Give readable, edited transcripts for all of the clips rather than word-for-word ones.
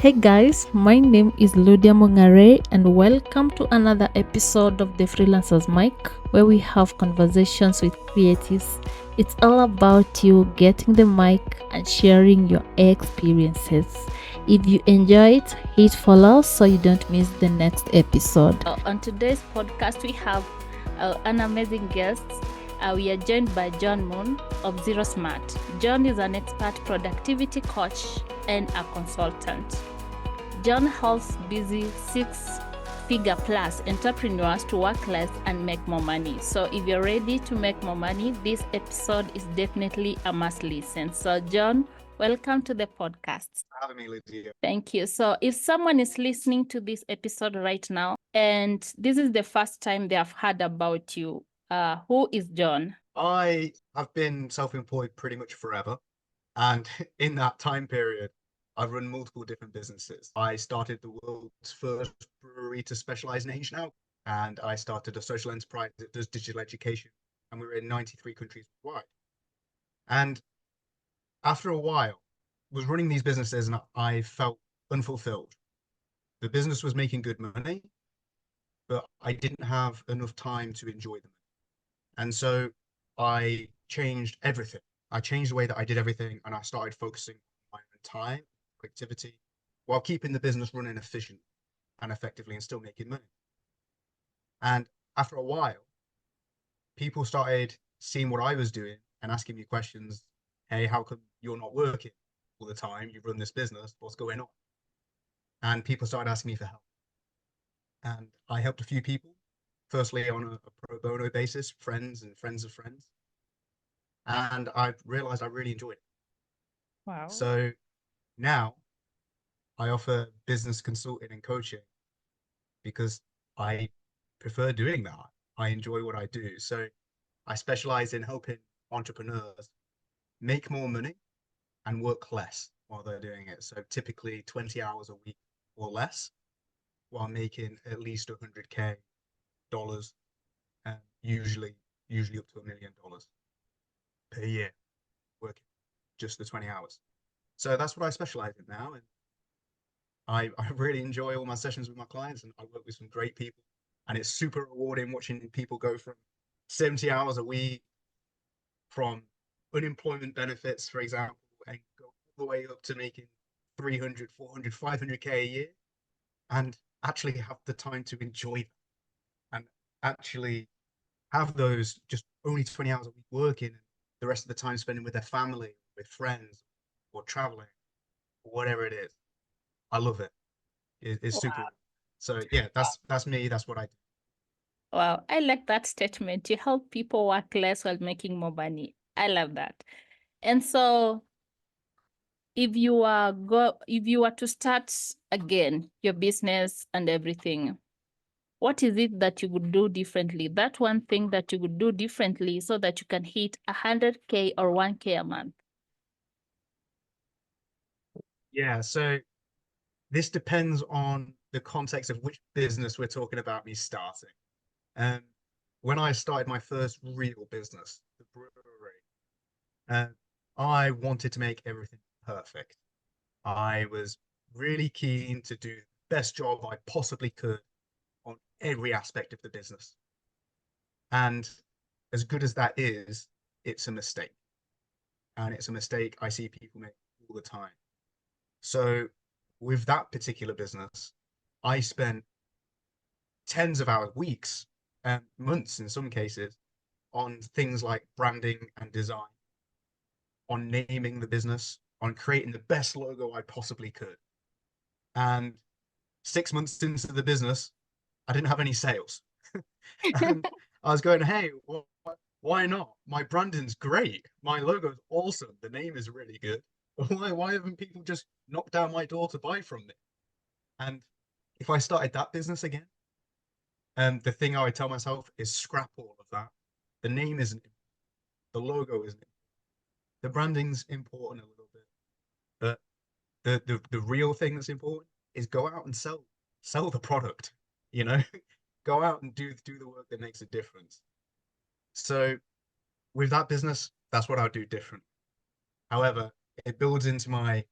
Hey guys, my name is Ludia Mong'are and welcome to another episode of the Freelancer's Mic where we have conversations with creatives. It's all about you getting the mic and sharing your experiences. If you enjoy it, hit follow so you don't miss the next episode. On today's podcast, we have an amazing guest. We are joined by John Munn of Zero Smart. John is an expert productivity coach and a consultant. John helps busy six-figure plus entrepreneurs to work less and make more money. So if you're ready to make more money, this episode is definitely a must listen. So John, welcome to the podcast. Having me, Lydia. Thank you. So if someone is listening to this episode right now, and this is the first time they have heard about you, who is John? I have been self-employed pretty much forever. And in that time period, I've run multiple different businesses. I started the world's first brewery to specialize in Asian alcohol. And I started a social enterprise that does digital education. And we were in 93 countries worldwide. And after a while, was running these businesses and I felt unfulfilled. The business was making good money, but I didn't have enough time to enjoy them. And so I changed everything. I changed the way that I did everything and I started focusing on my own time, productivity, while keeping the business running efficient and effectively and still making money. And after a while, people started seeing what I was doing and asking me questions. Hey, how come you're not working all the time? You run this business, what's going on? And people started asking me for help. And I helped a few people, firstly on a pro bono basis, friends and friends of friends. And I realized I really enjoyed it. Wow. So now I offer business consulting and coaching because I prefer doing that. I enjoy what I do. So I specialize in helping entrepreneurs make more money and work less while they're doing it. So typically 20 hours a week or less while making at least $100K, and usually up to $1 million per year working just the 20 hours. So that's what I specialize in now. And I really enjoy all my sessions with my clients and I work with some great people. And it's super rewarding watching people go from 70 hours a week, from unemployment benefits, for example, and go all the way up to making 300, 400, 500K a year and actually have the time to enjoy them and actually have those just only 20 hours a week working and the rest of the time spending with their family, with friends, or traveling, or whatever it is. I love it. It's super. Wow. So yeah, that's me. That's what I do. Wow, I like that statement. You help people work less while making more money. I love that. And so if you were to start again your business and everything, what is it that you would do differently? That one thing that you would do differently so that you can hit 100K or 1K a month. Yeah. So this depends on the context of which business we're talking about me starting. Um, when I started my first real business, the brewery, uh, I wanted to make everything perfect. I was really keen to do the best job I possibly could on every aspect of the business. And as good as that is, it's a mistake. And it's a mistake I see people make all the time. So with that particular business, I spent tens of hours, weeks, months in some cases, on things like branding and design, on naming the business, on creating the best logo I possibly could. And 6 months into the business, I didn't have any sales. And I was going, hey, why not? My branding's great. My logo's awesome. The name is really good. Why haven't people just knocked down my door to buy from me? And if I started that business again, the thing I would tell myself is scrap all of that. The name isn't, the logo isn't, the branding's important a little bit, but the real thing that's important is go out and sell the product, you know, go out and do the work that makes a difference. So with that business, that's what I'll do different. However, it builds into my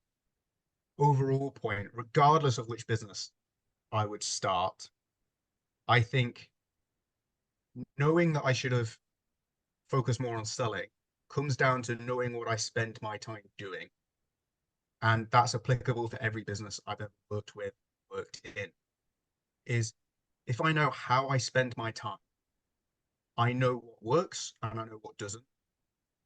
overall point, regardless of which business I would start, I think knowing that I should have focused more on selling comes down to knowing what I spend my time doing. And that's applicable for every business I've ever worked with, worked in, is if I know how I spend my time, I know what works and I know what doesn't.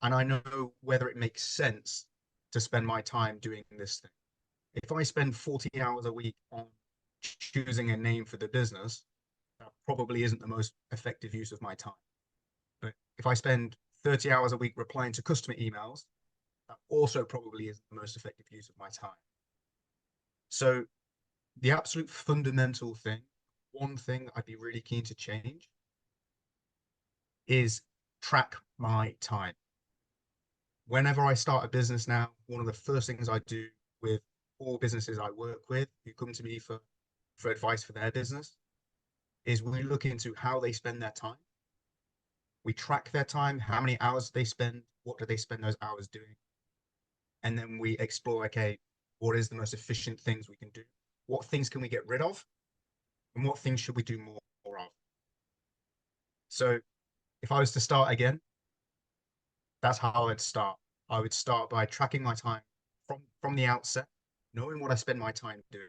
And I know whether it makes sense to spend my time doing this thing. If I spend 40 hours a week on choosing a name for the business, that probably isn't the most effective use of my time. But if I spend 30 hours a week replying to customer emails, that also probably isn't the most effective use of my time. So the absolute fundamental thing, one thing I'd be really keen to change is track my time. Whenever I start a business now, one of the first things I do with all businesses I work with who come to me for advice for their business is we look into how they spend their time. We track their time, how many hours they spend, what do they spend those hours doing? And then we explore, okay, what is the most efficient things we can do? What things can we get rid of? And what things should we do more of? So if I was to start again, that's how I'd start. I would start by tracking my time from the outset, knowing what I spend my time doing,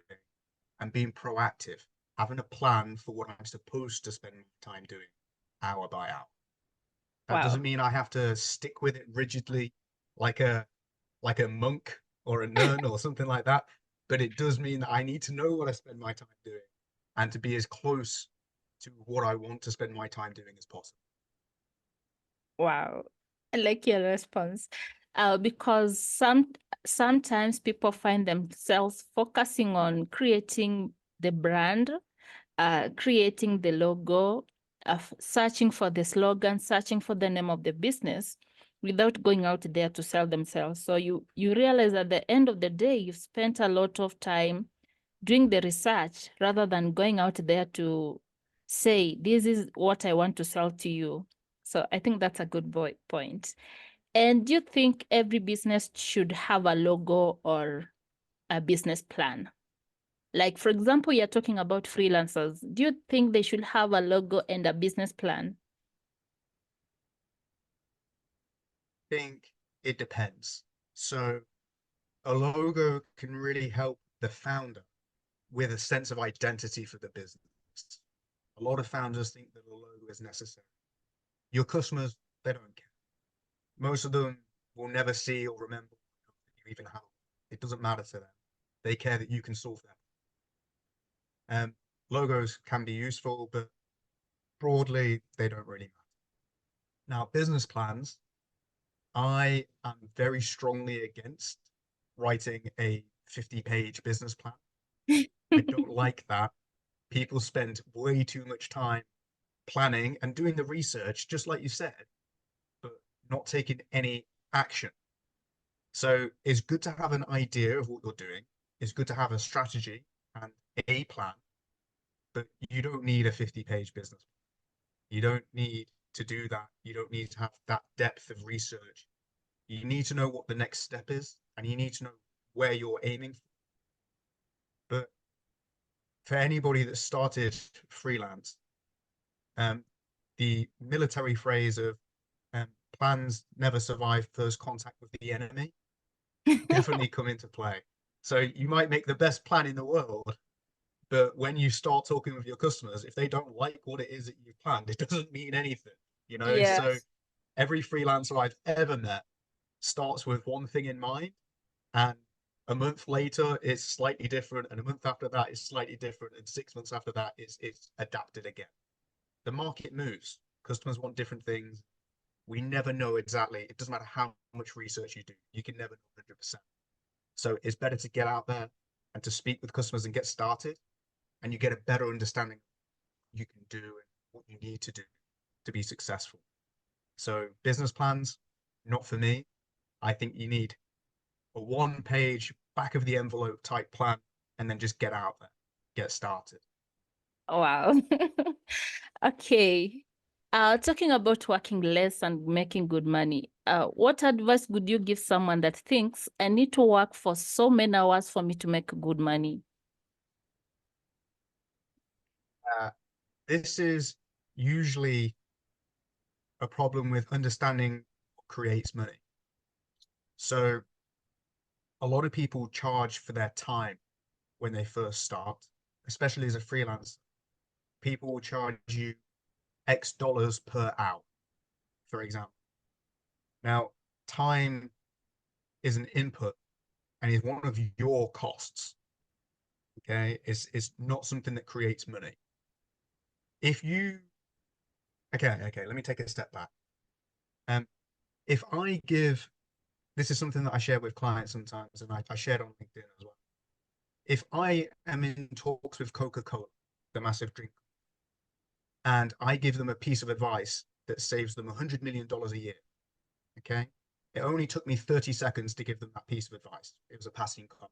and being proactive, having a plan for what I'm supposed to spend my time doing, hour by hour. That Wow. doesn't mean I have to stick with it rigidly, like a monk or a nun or something like that. But it does mean that I need to know what I spend my time doing and to be as close to what I want to spend my time doing as possible. Wow. I like your response. Because sometimes people find themselves focusing on creating the brand, creating the logo, searching for the slogan, searching for the name of the business without going out there to sell themselves. So you realize at the end of the day, you've spent a lot of time doing the research rather than going out there to say, this is what I want to sell to you. So I think that's a good point. And do you think every business should have a logo or a business plan? Like, for example, you're talking about freelancers. Do you think they should have a logo and a business plan? I think it depends. So a logo can really help the founder with a sense of identity for the business. A lot of founders think that a logo is necessary. Your customers, they don't care. Most of them will never see or remember you even have. It doesn't matter to them. They care that you can solve them. Logos can be useful, but broadly, they don't really matter. Now, business plans, I am very strongly against writing a 50-page business plan. I don't like that. People spend way too much time planning and doing the research, just like you said, but not taking any action. So it's good to have an idea of what you're doing. It's good to have a strategy and a plan, but you don't need a 50-page business plan. You don't need to do that. You don't need to have that depth of research. You need to know what the next step is, and you need to know where you're aiming for. But for anybody that started freelance, um, the military phrase of plans never survive first contact with the enemy definitely come into play. So you might make the best plan in the world, but when you start talking with your customers, if they don't like what it is that you've planned, it doesn't mean anything, you know? So Yes. every freelancer I've ever met starts with one thing in mind, and a month later it's slightly different, and a month after that is slightly different, and 6 months after that it's adapted again. The market moves. Customers want different things. We never know exactly. It doesn't matter how much research you do. You can never know 100%. So it's better to get out there and to speak with customers and get started, and you get a better understanding of what you can do and what you need to do to be successful. So business plans, not for me. I think you need a one-page back of the envelope type plan, and then just get out there, get started. Wow. Okay. Talking about working less and making good money, what advice would you give someone that thinks I need to work for so many hours for me to make good money? This is usually a problem with understanding what creates money. So a lot of people charge for their time when they first start, especially as a freelancer. People will charge you X dollars per hour, for example. Now, time is an input and is one of your costs. Okay, it's not something that creates money. If you okay, let me take a step back. Um, if I give this is something that I share with clients sometimes, and I shared on LinkedIn as well. If I am in talks with Coca-Cola, the massive drink, and I give them a piece of advice that saves them $100 million a year, okay? It only took me 30 seconds to give them that piece of advice. It was a passing comment.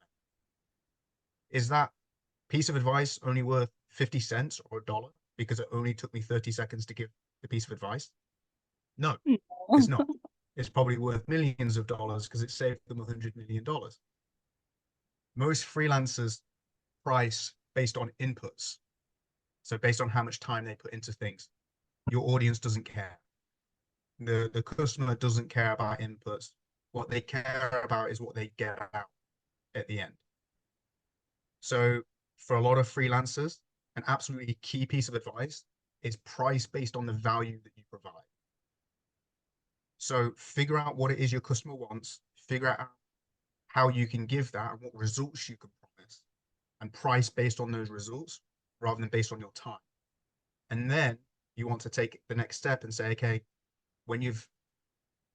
Is that piece of advice only worth 50 cents or a dollar because it only took me 30 seconds to give the piece of advice? No, it's not. It's probably worth millions of dollars because it saved them $100 million. Most freelancers price based on inputs. So based on how much time they put into things. Your audience doesn't care. The customer doesn't care about inputs. What they care about is what they get out at the end. So for a lot of freelancers, an absolutely key piece of advice is price based on the value that you provide. So figure out what it is your customer wants, figure out how you can give that and what results you can promise, and price based on those results rather than based on your time. And then you want to take the next step and say, okay, when you've,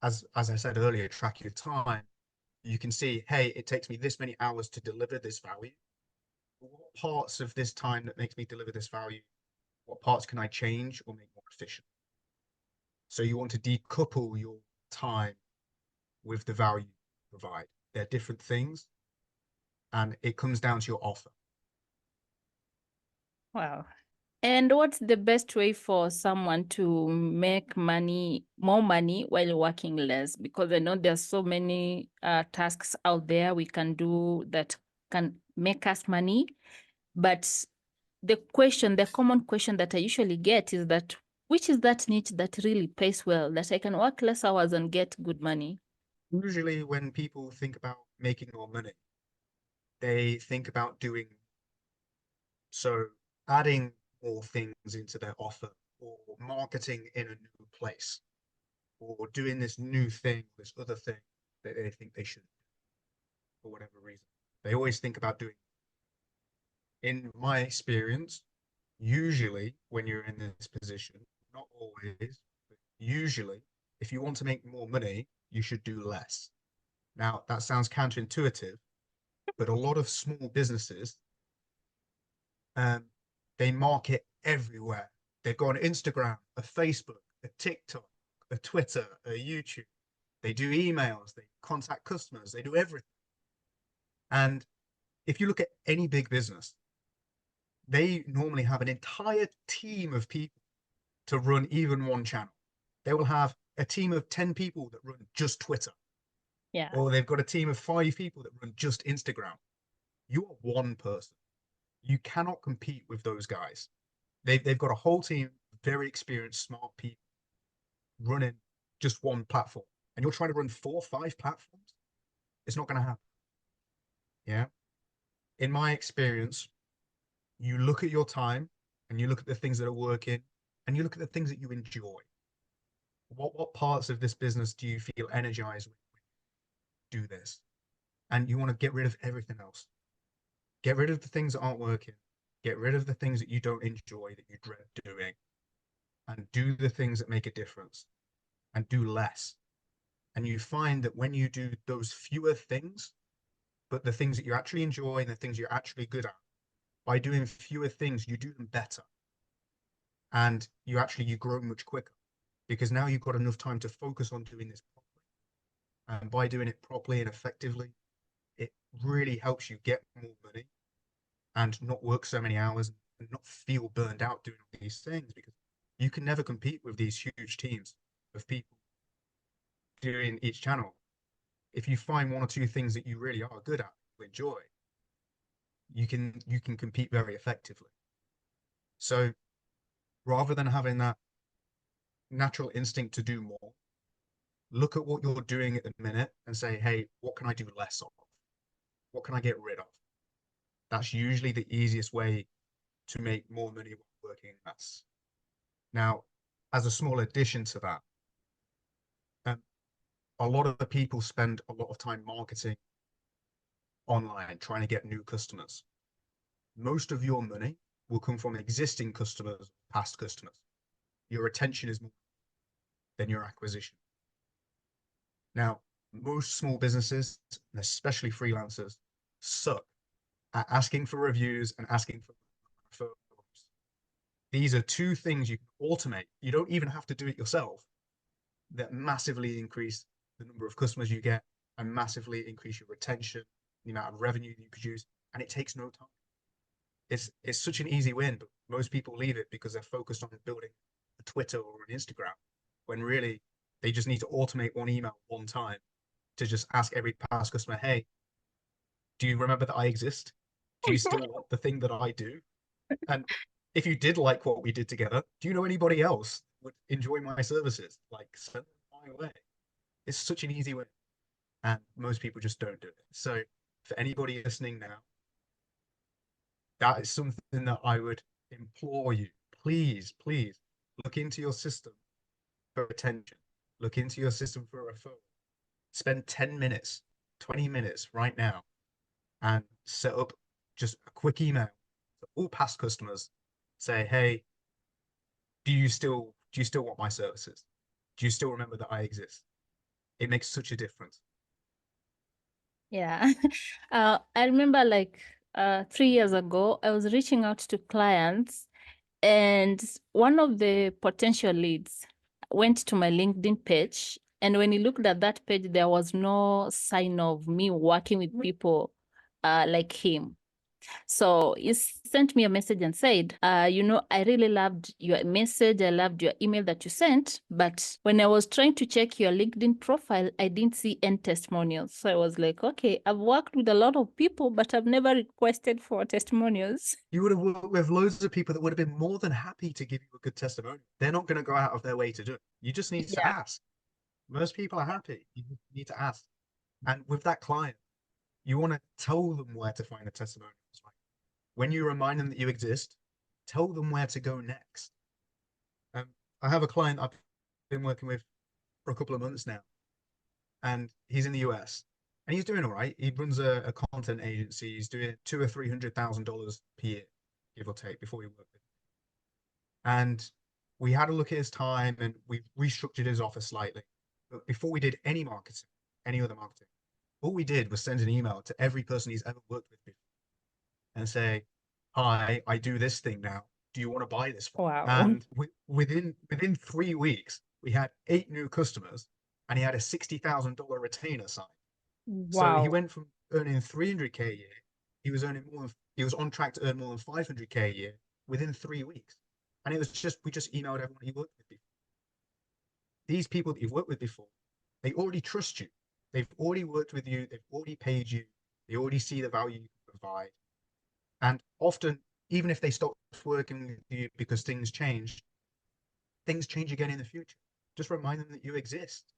as I said earlier, track your time, you can see, hey, it takes me this many hours to deliver this value. What parts of this time that makes me deliver this value, what parts can I change or make more efficient? So you want to decouple your time with the value you provide. They're different things, and it comes down to your offer. Wow. And what's the best way for someone to make money, more money while working less? Because I know there's so many tasks out there we can do that can make us money. But the common question that I usually get is that which is that niche that really pays well, that I can work less hours and get good money? Usually, when people think about making more money, they think about doing so, adding more things into their offer, or marketing in a new place, or doing this new thing, this other thing that they think they should for whatever reason. They always think about doing. In my experience, usually when you're in this position, not always, but usually, if you want to make more money, you should do less. Now, that sounds counterintuitive, but a lot of small businesses, um, they market everywhere. They've got an Instagram, a Facebook, a TikTok, a Twitter, a YouTube. They do emails, they contact customers, they do everything. And if you look at any big business, they normally have an entire team of people to run even one channel. They will have a team of 10 people that run just Twitter, Yeah. or they've got a team of 5 people that run just Instagram. You are one person. You cannot compete with those guys. They've got a whole team, very experienced, smart people running just one platform. And you're trying to run 4 or 5 platforms? It's not going to happen. Yeah. In my experience, you look at your time and you look at the things that are working and you look at the things that you enjoy. What parts of this business do you feel energized when you do this? And you want to get rid of everything else. Get rid of the things that aren't working. Get rid of the things that you don't enjoy, that you dread doing, and do the things that make a difference and do less. And you find that when you do those fewer things, but the things that you actually enjoy and the things you're actually good at, by doing fewer things, you do them better. And you grow much quicker because now you've got enough time to focus on doing this properly. And by doing it properly and effectively, it really helps you get more money and not work so many hours and not feel burned out doing all these things because You can never compete with these huge teams of people doing each channel. If you find one or two things that you really are good at, you enjoy, you can compete very effectively. So rather than having that natural instinct to do more, look at what you're doing at the minute and say, hey, what can I do less of? What can I get rid of? That's usually the easiest way to make more money while working less. Now, as a small addition to that, um, a lot of the people spend a lot of time marketing online, trying to get new customers. Most of your money will come from existing customers, past customers. Your retention is more than your acquisition. Now, most small businesses, and especially freelancers, suck at asking for reviews and asking for referrals. These are two things you can automate. You don't even have to do it yourself. That massively increase the number of customers you get and massively increase your retention, the amount of revenue you produce, and it takes no time. It's such an easy win, but most people leave it because they're focused on building a Twitter or an Instagram, when really they just need to automate one email one time to just ask every past customer, hey, do you remember that I exist? Do you still want the thing that I do? And if you did like what we did together, do you know anybody else would enjoy my services? Like, send them my way. It's such an easy way, and most people just don't do it. So, for anybody listening now, that is something that I would implore you, please, please look into your system for attention. Look into your system for a referral. Spend 10 minutes, 20 minutes right now and set up just a quick email to all past customers. Say, hey, do you still want my services? Do you still remember that I exist? It makes such a difference. Yeah. I remember like 3 years ago, I was reaching out to clients, and one of the potential leads went to my LinkedIn page. And when he looked at that page, there was no sign of me working with people like him. So he sent me a message and said, I really loved your message. I loved your email that you sent. But when I was trying to check your LinkedIn profile, I didn't see any testimonials. So I was like, okay, I've worked with a lot of people, but I've never requested for testimonials. You would have worked with loads of people that would have been more than happy to give you a good testimonial. They're not going to go out of their way to do it. You just need to Yeah. ask. Most people are happy. You need to ask. And with that client, you want to tell them where to find the testimonials. Like, when you remind them that you exist, tell them where to go next. I have a client I've been working with for a couple of months now, and he's in the US, and he's doing all right. He runs a content agency. He's doing $200,000 or $300,000 per year, give or take, before we work with him. And we had a look at his time and we restructured his offer slightly. But before we did any marketing, any other marketing, all we did was send an email to every person he's ever worked with before and say, hi, I do this thing now. Do you want to buy this from me? Wow. And within 3 weeks, we had 8 new customers, and he had a $60,000 retainer signed. So he Wow. went from earning 300K a year, he was on track to earn more than 500K a year within 3 weeks. And it was just we just emailed everyone he worked with before. These people that you've worked with before, they already trust you. They've already worked with you. They've already paid you. They already see the value you can provide. And often, even if they stop working with you because things change again in the future. Just remind them that you exist.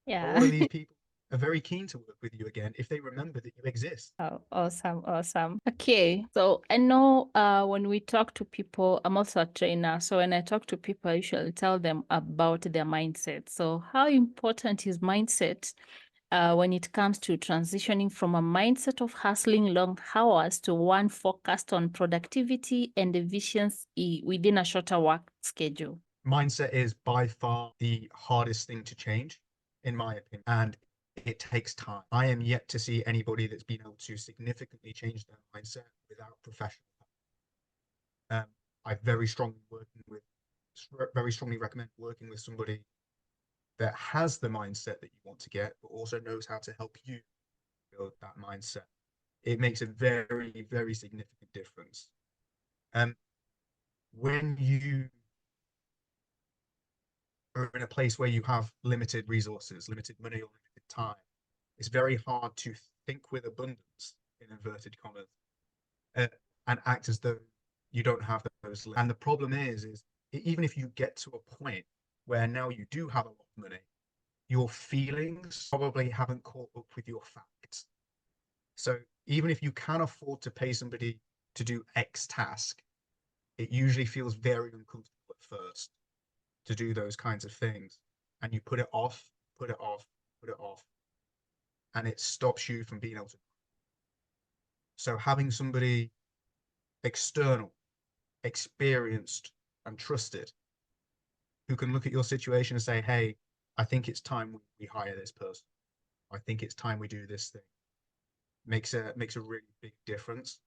A lot Yeah. of these people are very keen to work with you again if they remember that you exist. Oh, awesome, awesome. Okay, so I know when we talk to people, I'm also a trainer. So when I talk to people, I usually tell them about their mindset. So how important is mindset when it comes to transitioning from a mindset of hustling long hours to one focused on productivity and efficiency within a shorter work schedule? Mindset is by far the hardest thing to change, in my opinion, and it takes time. I am yet to see anybody that's been able to significantly change their mindset without professional help. I very strongly recommend working with somebody that has the mindset that you want to get, but also knows how to help you build that mindset. It makes a very, very significant difference. Um, when you are in a place where you have limited resources, limited money, or limited time, it's very hard to think with abundance, in inverted commas, uh, and act as though you don't have those. And the problem is even if you get to a point where now you do have a lot of money, your feelings probably haven't caught up with your facts. So even if you can afford to pay somebody to do X task, it usually feels very uncomfortable at first to do those kinds of things. And you put it off, put it off, put it off, and it stops you from being able to. So having somebody external, experienced, and trusted who can look at your situation and say, hey, I think it's time we hire this person. I think it's time we do this thing. Makes a really big difference.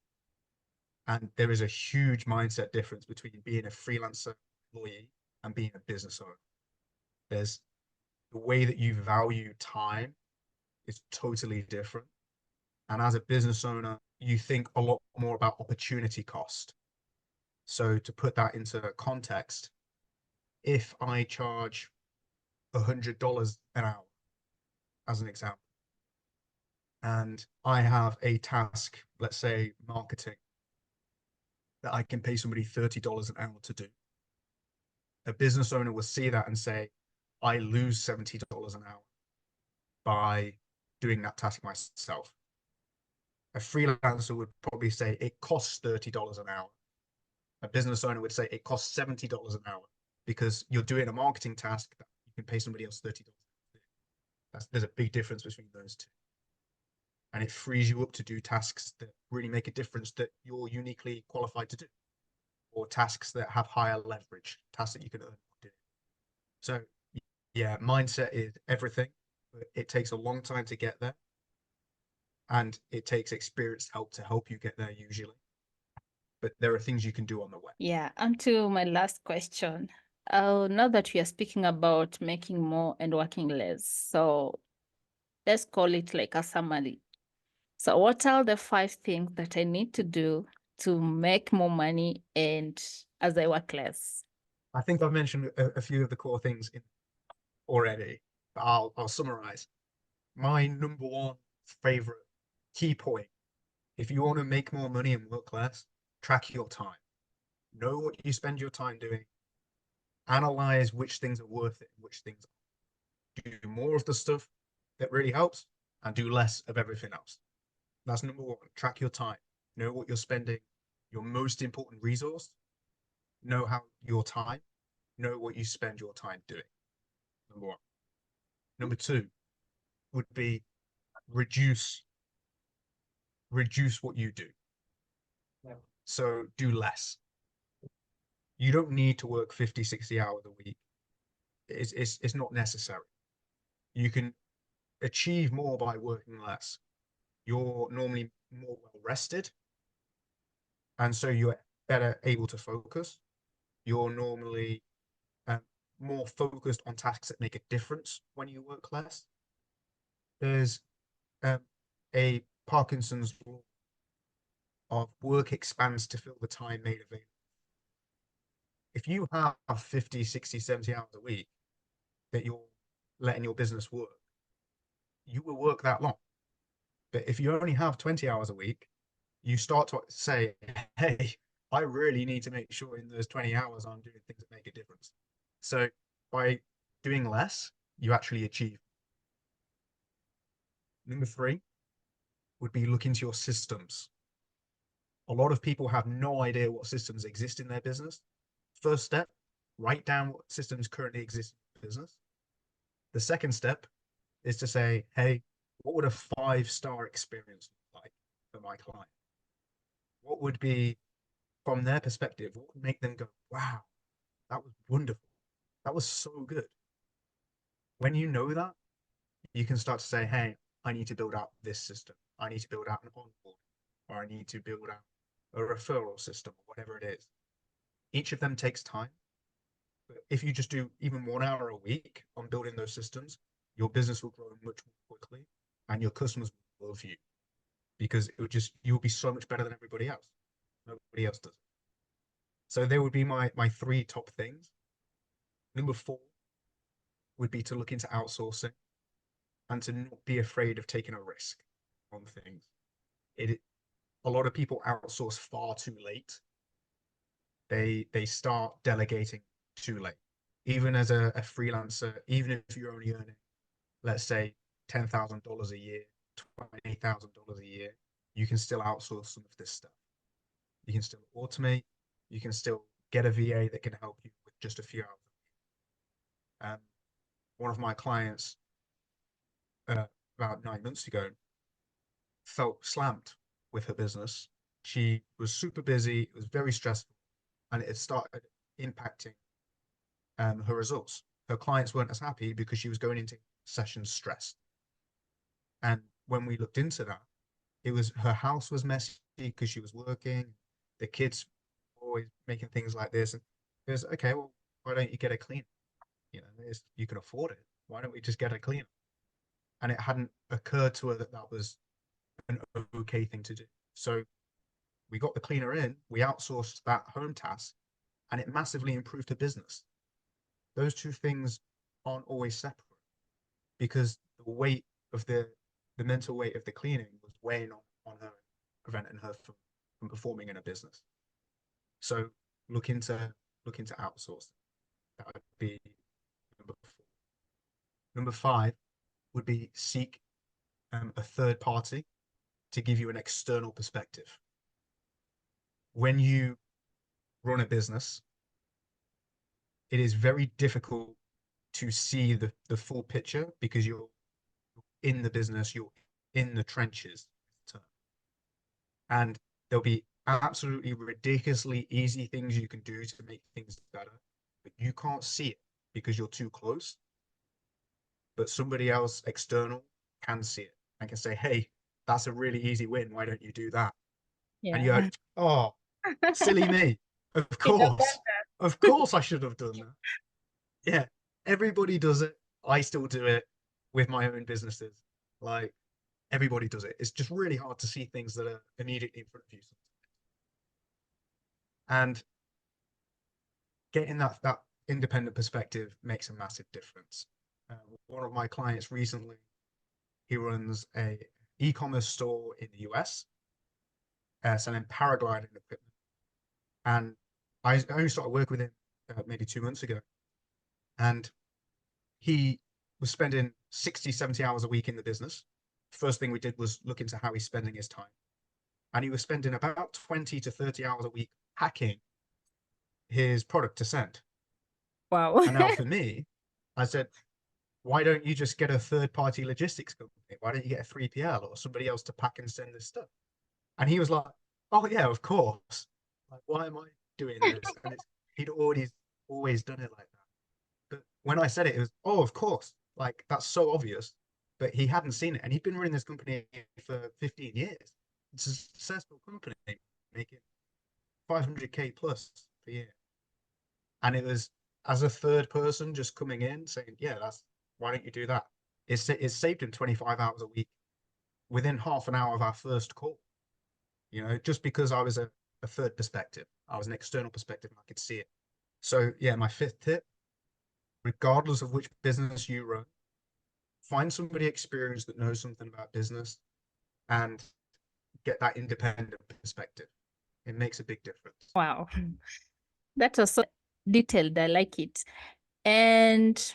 And there is a huge mindset difference between being a freelancer employee and being a business owner. There's the way that you value time is totally different. And as a business owner, you think a lot more about opportunity cost. So to put that into context, if I charge $100 an hour, as an example, and I have a task, let's say marketing, that I can pay somebody $30 an hour to do, a business owner will see that and say, I lose $70 an hour by doing that task myself. A freelancer would probably say it costs $30 an hour. A business owner would say it costs $70 an hour because you're doing a marketing task that you can pay somebody else $30. There's a big difference between those two. And it frees you up to do tasks that really make a difference that you're uniquely qualified to do, or tasks that have higher leverage, tasks that you can earn doing. So yeah, mindset is everything. It takes a long time to get there, and it takes experienced help to help you get there usually. But there are things you can do on the way. Yeah, and to my last question. Now that we are speaking about making more and working less, so let's call it like a summary. So what are the 5 things that I need to do to make more money and as I work less? I think I've mentioned a few of the core things already, but I'll summarize. My number one favorite key point: if you want to make more money and work less, track your time. Know what you spend your time doing. Analyze which things are worth it and which things aren't. Do more of the stuff that really helps and do less of everything else. That's number one. Track your time. Know what you're spending, your most important resource. Know how your time. Know what you spend your time doing. Number one. Number two would be reduce what you do. So do less. You don't need to work 50, 60 hours a week. It's not necessary. You can achieve more by working less. You're normally more well rested, and so you're better able to focus. You're normally more focused on tasks that make a difference when you work less. There's a Parkinson's law of work expands to fill the time made available. If you have 50, 60, 70 hours a week that you're letting your business work, you will work that long. But if you only have 20 hours a week, you start to say, hey, I really need to make sure in those 20 hours I'm doing things that make a difference. So by doing less, you actually achieve. Number three would be look into your systems. A lot of people have no idea what systems exist in their business. First step, write down what systems currently exist in business. The second step is to say, hey, what would a 5-star experience look like for my client? What would be, from their perspective, what would make them go, wow, that was wonderful. That was so good. When you know that, you can start to say, hey, I need to build out this system. I need to build out an onboard, or I need to build out a referral system, or whatever it is. Each of them takes time. But if you just do even 1 hour a week on building those systems, your business will grow much more quickly and your customers will love you because you'll be so much better than everybody else. Nobody else does it. So they would be my 3 top things. Number 4 would be to look into outsourcing and to not be afraid of taking a risk on things. A lot of people outsource far too late. They start delegating too late. Even as a freelancer, even if you're only earning, let's say, $10,000 a year, $20,000 a year, you can still outsource some of this stuff. You can still automate. You can still get a VA that can help you with just a few hours. One of my clients about 9 months ago felt slammed with her business. She was super busy. It was very stressful, and it started impacting her results. Her clients weren't as happy because she was going into sessions stressed. And when we looked into that, it was her house was messy because she was working. The kids were always making things like this. And it was, okay, well, why don't you get a cleaner? You know, you can afford it. Why don't we just get a cleaner? And it hadn't occurred to her that that was an okay thing to do. So we got the cleaner in, we outsourced that home task, and it massively improved her business. Those two things aren't always separate because the weight of the mental weight of the cleaning was weighing on her, preventing her from performing in a business. So look into outsourcing. That would be number 4. Number 5 would be seek a third party to give you an external perspective. When you run a business, it is very difficult to see the full picture because you're in the business, you're in the trenches. And there'll be absolutely ridiculously easy things you can do to make things better, but you can't see it because you're too close. But somebody else external can see it and can say, hey, that's a really easy win. Why don't you do that? And you're Yeah. like, oh, silly me. Of Should have done course. Of course I should have done that. Yeah. Everybody does it. I still do it with my own businesses. Like everybody does it. It's just really hard to see things that are immediately in front of you. And getting that independent perspective makes a massive difference. One of my clients recently, he runs a e-commerce store in the US, selling paragliding equipment. And I only started working with him maybe 2 months ago. And he was spending 60, 70 hours a week in the business. First thing we did was look into how he's spending his time. And he was spending about 20 to 30 hours a week hacking his product to send. Wow. And now for me, I said, why don't you just get a third-party logistics company? Why don't you get a 3PL or somebody else to pack and send this stuff? And he was like, oh yeah, of course. Like, why am I doing this? And he'd always done it like that. But when I said it, it was, oh, of course. Like that's so obvious. But he hadn't seen it. And he'd been running this company for 15 years. It's a successful company, making 500K plus per year. And it was as a third person just coming in saying, yeah, why don't you do that? It's saved him 25 hours a week within half an hour of our first call. You know, just because I was a third perspective, I was an external perspective and I could see it. So yeah, my 5th tip, regardless of which business you run, find somebody experienced that knows something about business and get that independent perspective. It makes a big difference. Wow. That was so detailed. I like it. And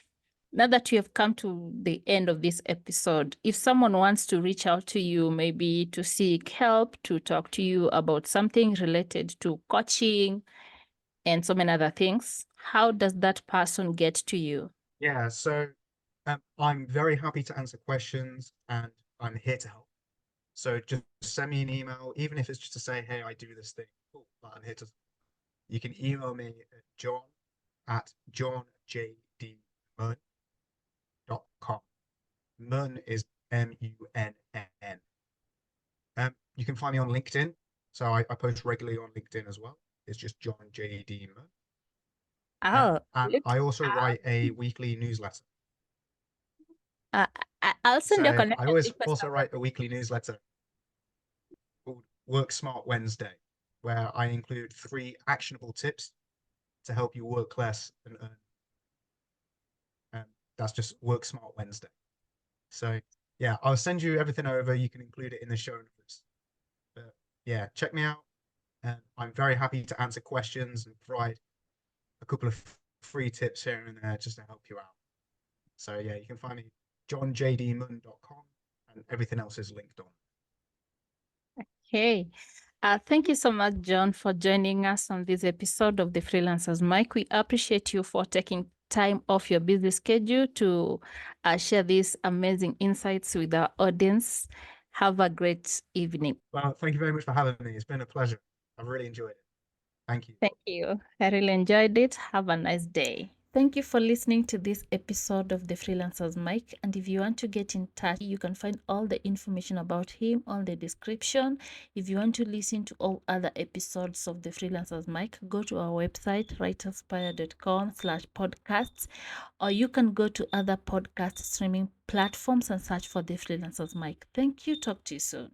now that you have come to the end of this episode, if someone wants to reach out to you, maybe to seek help, to talk to you about something related to coaching and so many other things, how does that person get to you? Yeah, so I'm very happy to answer questions and I'm here to help. So just send me an email, even if it's just to say, hey, I do this thing. Cool, I'm here to. You can email me at john@johnjdmunn.com. Munn is Munn. You can find me on LinkedIn. So I post regularly on LinkedIn as well. It's just John J.D. Munn. Oh, And look. I also write a weekly newsletter. Uh, I'll send your So I connection always request. also write a weekly newsletter called Work Smart Wednesday, where I include 3 actionable tips to help you work less and earn That's just Work Smart Wednesday. So yeah, I'll send you everything over. You can include it in the show notes. But yeah, check me out. And I'm very happy to answer questions and provide a couple of free tips here and there just to help you out. So yeah, you can find me johnjdmunn.com, and everything else is linked on. Hey, thank you so much, John, for joining us on this episode of the Freelancers Mic. We appreciate you for taking time off your busy schedule to share these amazing insights with our audience. Have a great evening. Well, thank you very much for having me. It's been a pleasure. I've really enjoyed it. Thank you. Thank you. I really enjoyed it. Have a nice day. Thank you for listening to this episode of the Freelancers Mic. And if you want to get in touch, you can find all the information about him on the description. If you want to listen to all other episodes of the Freelancers Mic, go to our website, writerspire.com/podcasts, or you can go to other podcast streaming platforms and search for the Freelancers Mic. Thank you. Talk to you soon.